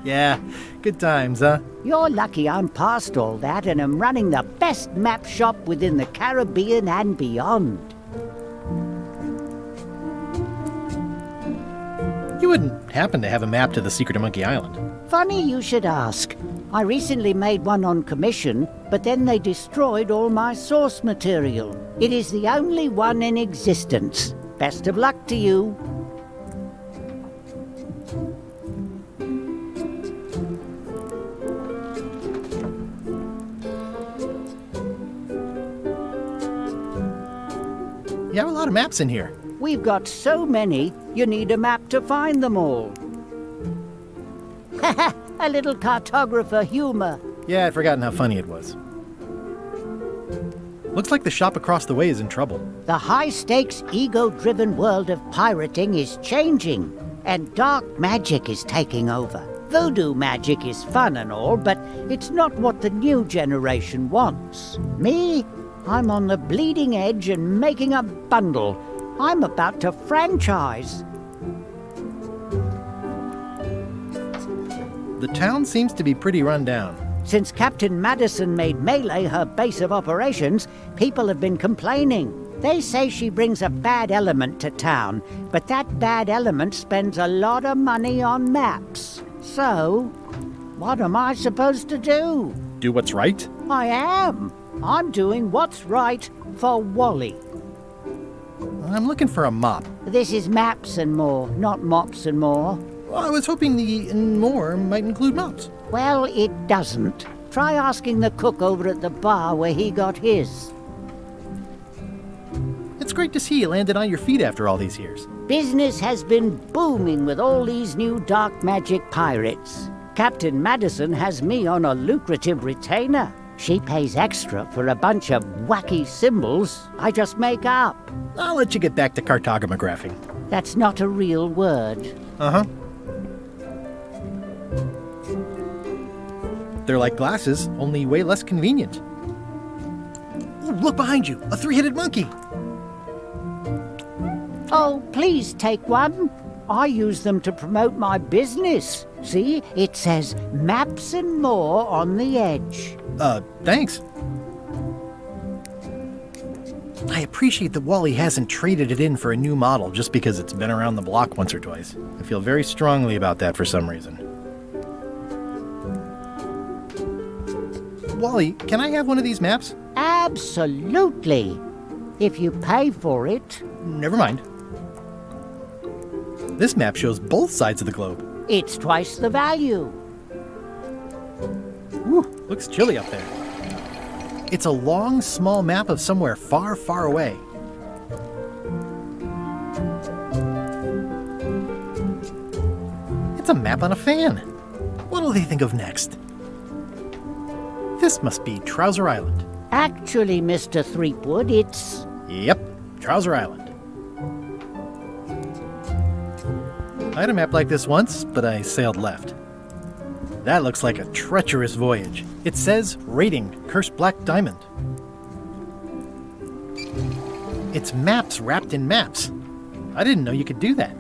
Yeah, good times, huh? You're lucky I'm past all that and am running the best map shop within the Caribbean and beyond. You wouldn't happen to have a map to the secret of Monkey Island. Funny you should ask. I recently made one on commission, but then they destroyed all my source material. It is the only one in existence. Best of luck to you. You have a lot of maps in here. We've got so many, you need a map to find them all. Haha, a little cartographer humor. Yeah, I'd forgotten how funny it was. Looks like the shop across the way is in trouble. The high-stakes, ego-driven world of pirating is changing, and dark magic is taking over. Voodoo magic is fun and all, but it's not what the new generation wants. Me? I'm on the bleeding edge and making a bundle. I'm about to franchise. The town seems to be pretty run down. Since Captain Madison made Melee her base of operations, people have been complaining. They say she brings a bad element to town, but that bad element spends a lot of money on maps. So, what am I supposed to do? Do what's right? I am. I'm doing what's right for Wally. I'm looking for a mop. This is Maps and More, not Mops and More. Well, I was hoping the and more might include mops. Well, it doesn't. Try asking the cook over at the bar where he got his. It's great to see you landed on your feet after all these years. Business has been booming with all these new dark magic pirates. Captain Madison has me on a lucrative retainer. She pays extra for a bunch of wacky symbols I just make up. I'll let you get back to cartographing. That's not a real word. Uh-huh. They're like glasses, only way less convenient. Ooh, look behind you, a three-headed monkey. Oh, please take one. I use them to promote my business. See, it says Maps and More on the edge. Thanks. I appreciate that Wally hasn't traded it in for a new model just because it's been around the block once or twice. I feel very strongly about that for some reason. Wally, can I have one of these maps? Absolutely. If you pay for it. Never mind. This map shows both sides of the globe. It's twice the value. Whew, looks chilly up there. It's a long, small map of somewhere far, far away. It's a map on a fan. What'll they think of next? This must be Trouser Island. Actually, Mr. Threepwood, it's... Yep, Trouser Island. I had a map like this once, but I sailed left. That looks like a treacherous voyage. It says, rating, Cursed Black Diamond. It's maps wrapped in maps. I didn't know you could do that.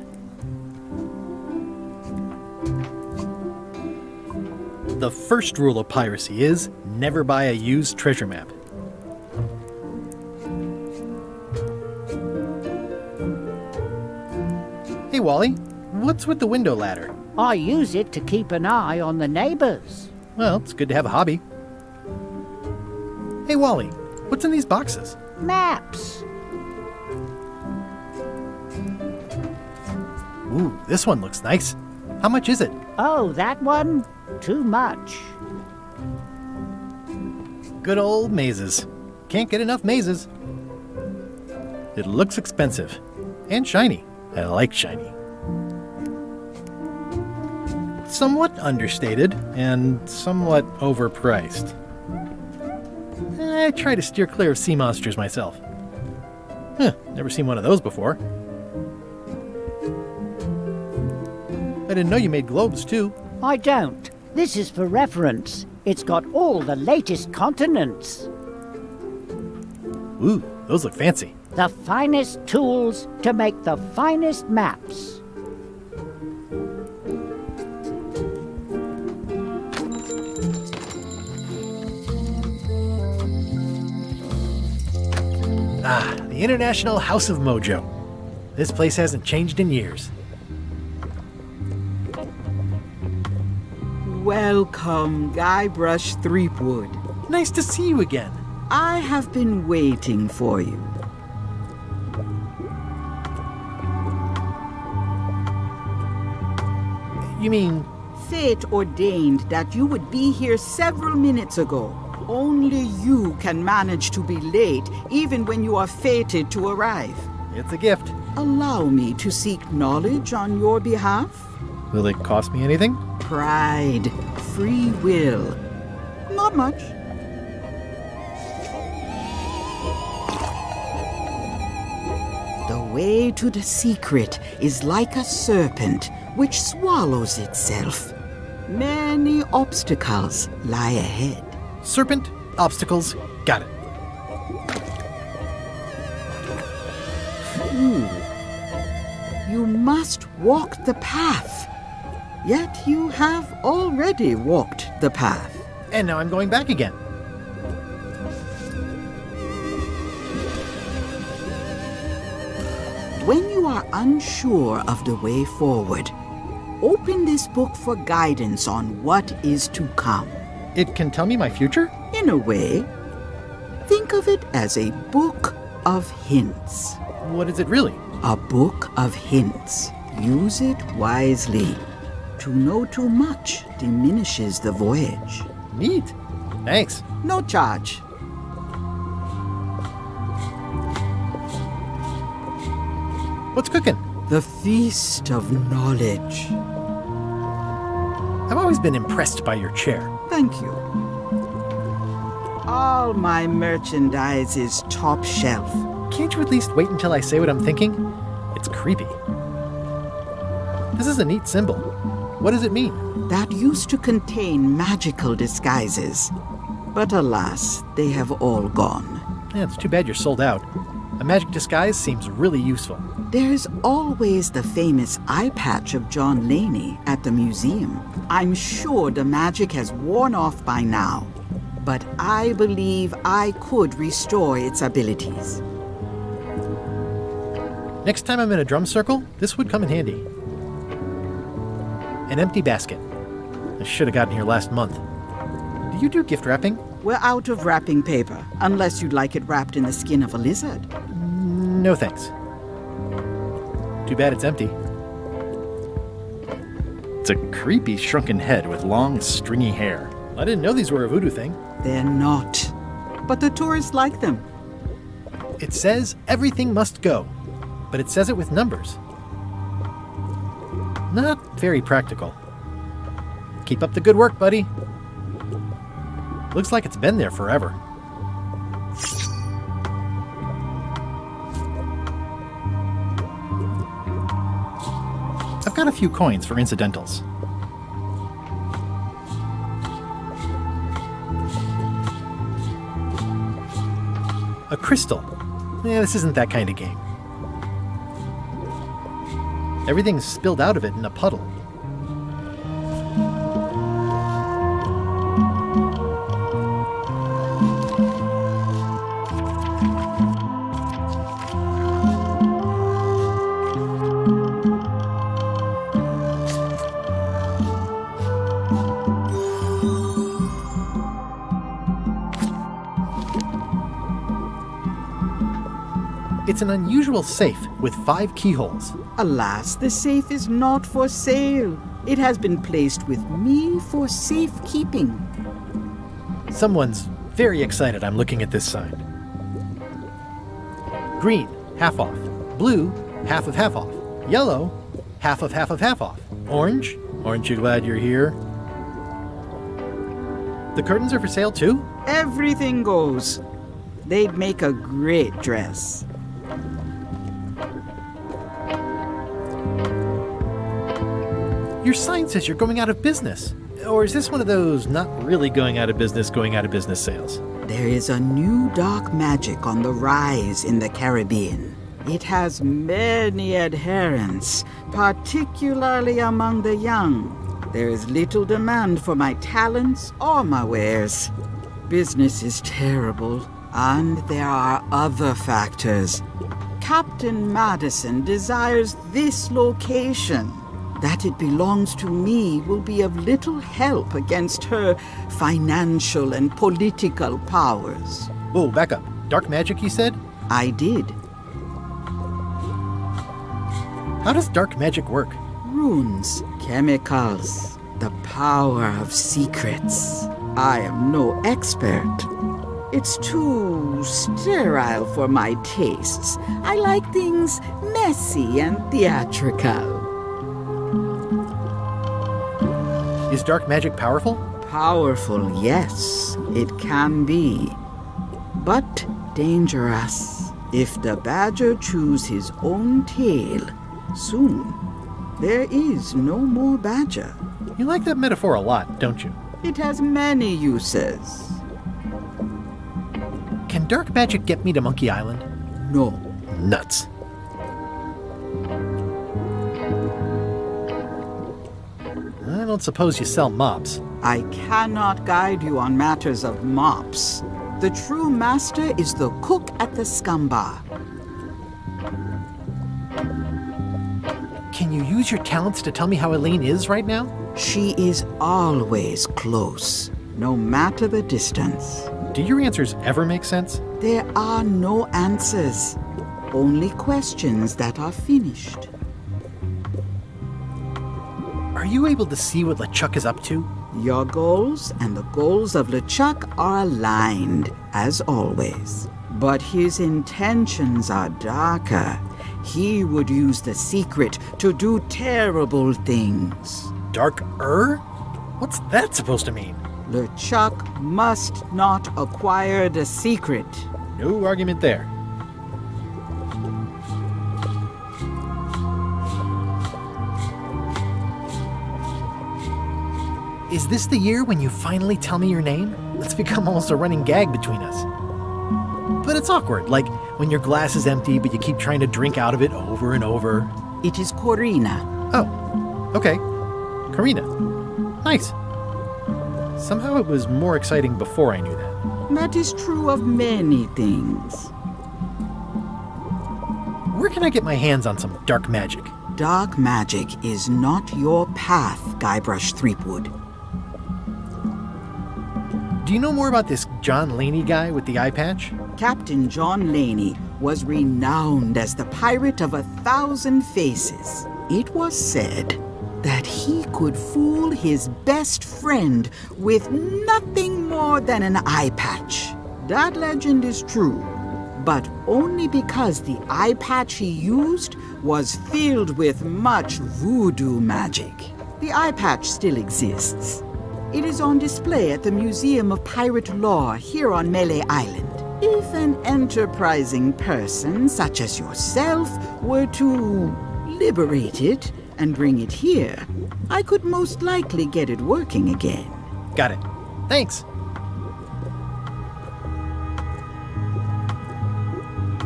The first rule of piracy is, never buy a used treasure map. Hey, Wally, what's with the window ladder? I use it to keep an eye on the neighbors. Well, it's good to have a hobby. Hey, Wally, what's in these boxes? Maps. Ooh, this one looks nice. How much is it? Oh, that one? Too much. Good old mazes. Can't get enough mazes. It looks expensive. And shiny. I like shiny. Somewhat understated and somewhat overpriced. I try to steer clear of sea monsters myself. Never seen one of those before. I didn't know you made globes too. I don't. This is for reference. It's got all the latest continents. Ooh, those look fancy. The finest tools to make the finest maps. Ah, the International House of Mojo. This place hasn't changed in years. Welcome, Guybrush Threepwood. Nice to see you again. I have been waiting for you. You mean... Fate ordained that you would be here several minutes ago. Only you can manage to be late, even when you are fated to arrive. It's a gift. Allow me to seek knowledge on your behalf. Will it cost me anything? Pride, free will. Not much. The way to the secret is like a serpent which swallows itself. Many obstacles lie ahead. Serpent, obstacles, got it. Ooh. You must walk the path. Yet you have already walked the path. And now I'm going back again. When you are unsure of the way forward, open this book for guidance on what is to come. It can tell me my future? In a way, think of it as a book of hints. What is it really? A book of hints. Use it wisely. To know too much diminishes the voyage. Neat. Thanks. No charge. What's cooking? The Feast of Knowledge. I've always been impressed by your chair. Thank you. All my merchandise is top shelf. Can't you at least wait until I say what I'm thinking? It's creepy. This is a neat symbol. What does it mean? That used to contain magical disguises. But alas, they have all gone. Yeah, it's too bad you're sold out. A magic disguise seems really useful. There's always the famous eye patch of John Laney at the museum. I'm sure the magic has worn off by now, but I believe I could restore its abilities. Next time I'm in a drum circle, this would come in handy. An empty basket. I should have gotten here last month. Do you do gift wrapping? We're out of wrapping paper, unless you'd like it wrapped in the skin of a lizard. No thanks. Too bad it's empty. It's a creepy shrunken head with long, stringy hair. I didn't know these were a voodoo thing. They're not. But the tourists like them. It says everything must go, but it says it with numbers. Not very practical. Keep up the good work, buddy. Looks like it's been there forever. I've got a few coins for incidentals. A crystal. This isn't that kind of game. Everything's spilled out of it in a puddle. It's an unusual safe with 5 keyholes. Alas, the safe is not for sale. It has been placed with me for safekeeping. Someone's very excited I'm looking at this sign. Green, half off. Blue, half of half off. Yellow, half of half of half off. Orange, aren't you glad you're here? The curtains are for sale too? Everything goes. They'd make a great dress. Your sign says you're going out of business. Or is this one of those not really going out of business sales? There is a new dark magic on the rise in the Caribbean. It has many adherents, particularly among the young. There is little demand for my talents or my wares. Business is terrible, and there are other factors. Captain Madison desires this location. That it belongs to me will be of little help against her financial and political powers. Whoa, back up. Dark magic, you said? I did. How does dark magic work? Runes, chemicals, the power of secrets. I am no expert. It's too sterile for my tastes. I like things messy and theatrical. Is dark magic powerful? Powerful, yes, it can be. But dangerous. If the badger chews his own tail, soon there is no more badger. You like that metaphor a lot, don't you? It has many uses. Can dark magic get me to Monkey Island? No. Nuts. I don't suppose you sell mops. I cannot guide you on matters of mops. The true master is the cook at the scum bar. Can you use your talents to tell me how Elaine is right now? She is always close, no matter the distance. Do your answers ever make sense? There are no answers, only questions that are finished. Are you able to see what LeChuck is up to? Your goals and the goals of LeChuck are aligned, as always. But his intentions are darker. He would use the secret to do terrible things. Dark-er? What's that supposed to mean? LeChuck must not acquire the secret. No argument there. Is this the year when you finally tell me your name? It's become almost a running gag between us. But it's awkward, like when your glass is empty but you keep trying to drink out of it over and over. It is Corina. Oh, okay. Karina. Nice. Somehow it was more exciting before I knew that. That is true of many things. Where can I get my hands on some dark magic? Dark magic is not your path, Guybrush Threepwood. Do you know more about this John Laney guy with the eye patch? Captain John Laney was renowned as the pirate of 1,000 faces. It was said that he could fool his best friend with nothing more than an eye patch. That legend is true, but only because the eye patch he used was filled with much voodoo magic. The eye patch still exists. It is on display at the Museum of Pirate Lore here on Melee Island. If an enterprising person such as yourself were to liberate it and bring it here, I could most likely get it working again. Got it. Thanks.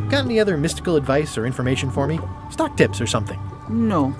Got any other mystical advice or information for me? Stock tips or something? No.